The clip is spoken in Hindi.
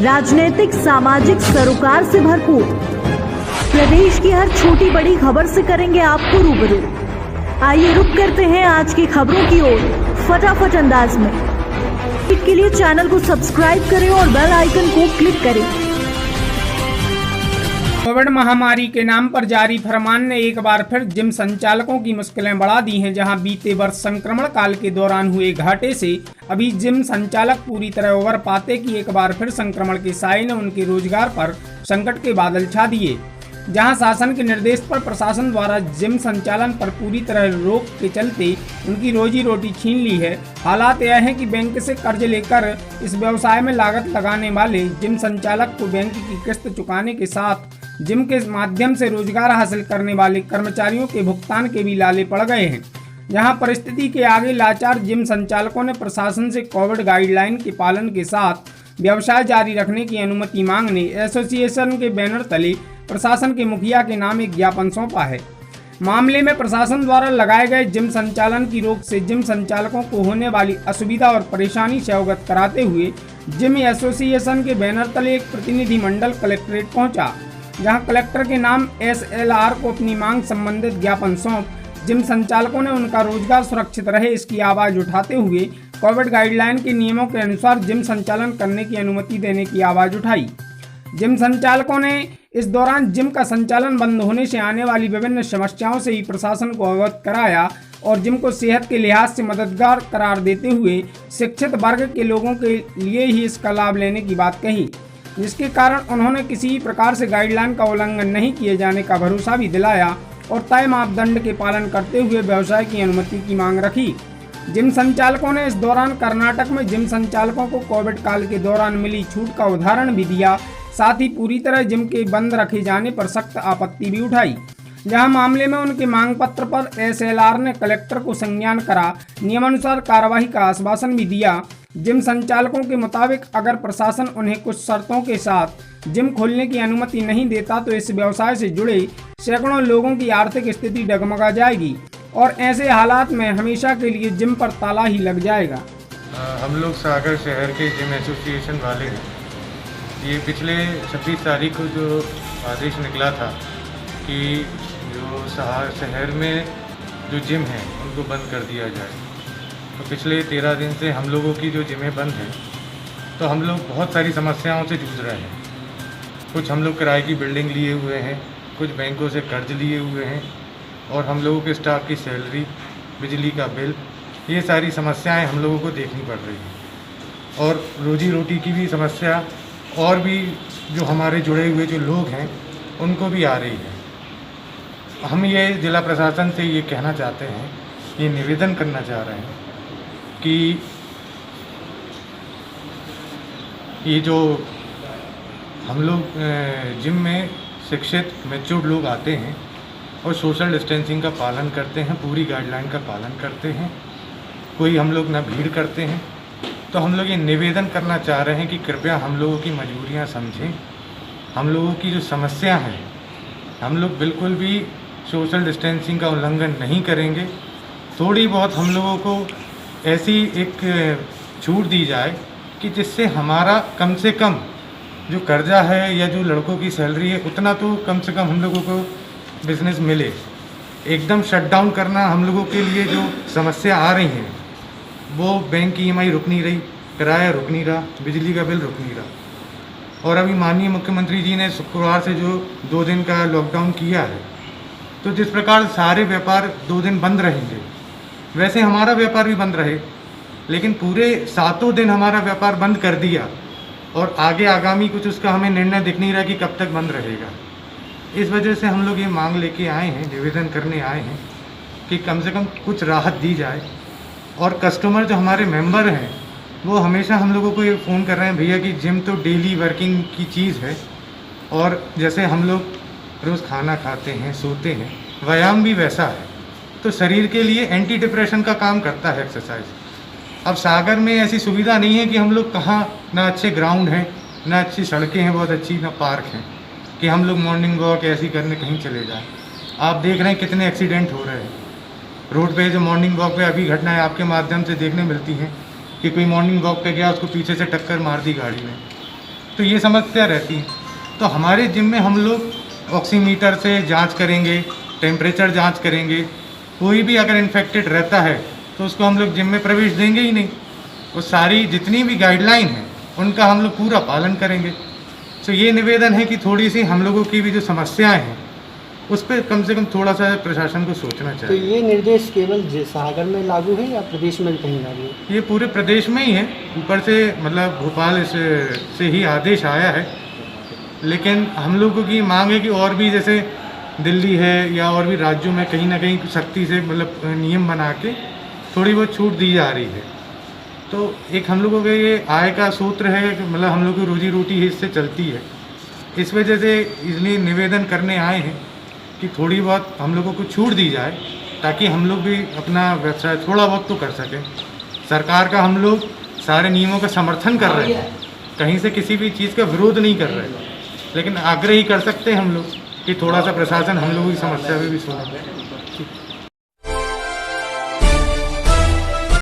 राजनीतिक सामाजिक सरोकार से भरपूर। प्रदेश की हर छोटी बड़ी खबर से करेंगे आपको रूबरू। आइए रुक करते हैं आज की खबरों की ओर फटाफट अंदाज में। इसके लिए चैनल को सब्सक्राइब करें और बेल आइकन को क्लिक करें। कोविड महामारी के नाम पर जारी फरमान ने एक बार फिर जिम संचालकों की मुश्किलें बढ़ा दी हैं। जहां बीते वर्ष संक्रमण काल के दौरान हुए घाटे से अभी जिम संचालक पूरी तरह उबर पाते कि एक बार फिर संक्रमण के साए ने उनके रोजगार पर संकट के बादल छा दिए। जहां शासन के निर्देश पर प्रशासन द्वारा जिम संचालन पर पूरी तरह रोक के चलते उनकी रोजी रोटी छीन ली है। हालात यह है कि बैंक से कर्ज लेकर इस व्यवसाय में लागत लगाने वाले जिम संचालक को बैंक की किस्त चुकाने के साथ जिम के माध्यम से रोजगार हासिल करने वाले कर्मचारियों के भुगतान के भी लाले पड़ गए हैं। जहां परिस्थिति के आगे लाचार जिम संचालकों ने प्रशासन से कोविड गाइडलाइन के पालन के साथ व्यवसाय जारी रखने की अनुमति मांगने एसोसिएशन के बैनर तले प्रशासन के मुखिया के नाम एक ज्ञापन सौंपा है। मामले में प्रशासन द्वारा लगाए गए जिम संचालन की रोक से जिम संचालकों को होने वाली असुविधा और परेशानी से अवगत कराते हुए जिम एसोसिएशन के बैनर तले एक प्रतिनिधि मंडल कलेक्ट्रेट पहुंचा, जहां कलेक्टर के नाम SLR को अपनी मांग संबंधित ज्ञापन सौंप जिम संचालकों ने उनका रोजगार सुरक्षित रहे इसकी आवाज उठाते हुए कोविड गाइडलाइन के नियमों के अनुसार जिम संचालन करने की अनुमति देने की आवाज उठाई। जिम संचालकों ने इस दौरान जिम का संचालन बंद होने से आने वाली विभिन्न समस्याओं से ही प्रशासन को अवगत कराया और जिम को सेहत के लिहाज से मददगार करार देते हुए शिक्षित वर्ग के लोगों के लिए ही इसका लाभ लेने की बात कही, जिसके कारण उन्होंने किसी प्रकार से गाइडलाइन का उल्लंघन नहीं किए जाने का भरोसा भी दिलाया और तय मापदंड के पालन करते हुए व्यवसाय की अनुमति की मांग रखी। जिम संचालकों ने इस दौरान कर्नाटक में जिम संचालकों को कोविड काल के दौरान मिली छूट का उदाहरण भी दिया, साथ ही पूरी तरह जिम के बंद रखे जाने पर सख्त आपत्ति भी उठाई। जहां मामले में उनके मांग पत्र पर SLR ने कलेक्टर को संज्ञान करा नियमानुसार कार्यवाही का आश्वासन भी दिया। जिम संचालकों के मुताबिक अगर प्रशासन उन्हें कुछ शर्तों के साथ जिम खोलने की अनुमति नहीं देता तो इस व्यवसाय से जुड़े सैकड़ों लोगों की आर्थिक स्थिति डगमगा जाएगी और ऐसे हालात में हमेशा के लिए जिम पर ताला ही लग जाएगा। हम लोग सागर शहर के जिम एसोसिएशन वाले हैं। ये पिछले 26 तारीख को जो आदेश निकला था कि जो शहर में जो जिम है उनको बंद कर दिया जाए, तो पिछले 13 दिन से हम लोगों की जो जिमें बंद हैं, तो हम लोग बहुत सारी समस्याओं से जूझ रहे हैं। कुछ हम लोग किराए की बिल्डिंग लिए हुए हैं, कुछ बैंकों से कर्ज लिए हुए हैं और हम लोगों के स्टाफ की सैलरी, बिजली का बिल, ये सारी समस्याएं हम लोगों को देखनी पड़ रही हैं। और रोजी रोटी की भी समस्या और भी जो हमारे जुड़े हुए जो लोग हैं उनको भी आ रही है। हम ये जिला प्रशासन से ये कहना चाहते हैं, ये निवेदन करना चाह रहे हैं कि ये जो हम लोग जिम में शिक्षित मैच्योर्ड लोग आते हैं और सोशल डिस्टेंसिंग का पालन करते हैं, पूरी गाइडलाइन का पालन करते हैं, कोई हम लोग ना भीड़ करते हैं, तो हम लोग ये निवेदन करना चाह रहे हैं कि कृपया हम लोगों की मजबूरियां समझें। हम लोगों की जो समस्या है, हम लोग बिल्कुल भी सोशल डिस्टेंसिंग का उल्लंघन नहीं करेंगे। थोड़ी बहुत हम लोगों को ऐसी एक छूट दी जाए कि जिससे हमारा कम से कम जो कर्जा है या जो लड़कों की सैलरी है उतना तो कम से कम हम लोगों को बिजनेस मिले। एकदम शटडाउन करना हम लोगों के लिए जो समस्या आ रही है, वो बैंक की EMI रुक नहीं रही, किराया रुक नहीं रहा, बिजली का बिल रुक नहीं रहा। और अभी माननीय मुख्यमंत्री जी ने शुक्रवार से जो 2 दिन का लॉकडाउन किया है, तो जिस प्रकार सारे व्यापार 2 दिन बंद रहेंगे, वैसे हमारा व्यापार भी बंद रहे, लेकिन पूरे 7 दिन हमारा व्यापार बंद कर दिया और आगे आगामी कुछ उसका हमें निर्णय दिख नहीं रहा कि कब तक बंद रहेगा। इस वजह से हम लोग ये मांग लेके आए हैं, निवेदन करने आए हैं कि कम से कम कुछ राहत दी जाए। और कस्टमर जो हमारे मेंबर हैं वो हमेशा हम लोगों को ये फ़ोन कर रहे हैं, भैया कि जिम तो डेली वर्किंग की चीज़ है और जैसे हम लोग रोज़ खाना खाते हैं, सोते हैं, व्यायाम भी वैसा है, तो शरीर के लिए एंटी डिप्रेशन का काम करता है एक्सरसाइज। अब सागर में ऐसी सुविधा नहीं है कि हम लोग कहाँ, ना अच्छे ग्राउंड हैं, ना अच्छी सड़कें हैं बहुत अच्छी, ना पार्क हैं कि हम लोग मॉर्निंग वॉक ऐसी करने कहीं चले जाएं। आप देख रहे हैं कितने एक्सीडेंट हो रहे हैं रोड पे। जो मॉर्निंग वॉक पे अभी घटनाएं आपके माध्यम से देखने मिलती हैं कि कोई मॉर्निंग वॉक पे गया, उसको पीछे से टक्कर मार दी गाड़ी में। तो ये समस्या रहती है। तो हमारे जिम में हम लोग ऑक्सीमीटर से जांच करेंगे, टेम्परेचर जांच करेंगे। कोई भी अगर इन्फेक्टेड रहता है तो उसको हम लोग जिम में प्रवेश देंगे ही नहीं। वो सारी जितनी भी गाइडलाइन है उनका हम लोग पूरा पालन करेंगे। तो ये निवेदन है कि थोड़ी सी हम लोगों की भी जो समस्याएं हैं उस पर कम से कम थोड़ा सा प्रशासन को सोचना तो चाहिए। ये निर्देश केवल सागर में लागू है या प्रदेश में भी कहीं लागू है? ये पूरे प्रदेश में ही है, ऊपर से मतलब भोपाल से ही आदेश आया है। लेकिन हम लोगों की मांग है कि और भी जैसे दिल्ली है या और भी राज्यों में कहीं ना कहीं सख्ती से मतलब नियम बना के थोड़ी बहुत छूट दी जा रही है। तो एक हम लोगों का ये आय का सूत्र है कि मतलब हम लोग की रोजी रोटी इससे चलती है। इस वजह से इसलिए निवेदन करने आए हैं कि थोड़ी बहुत हम लोगों को छूट दी जाए ताकि हम लोग भी अपना व्यवसाय थोड़ा बहुत तो कर सकें। सरकार का हम लोग सारे नियमों का समर्थन कर रहे हैं, कहीं से किसी भी चीज़ का विरोध नहीं कर रहे, लेकिन आग्रह ही कर सकते हैं हम लोग कि थोड़ा सा प्रशासन हम लोगों की समस्या भी सुने।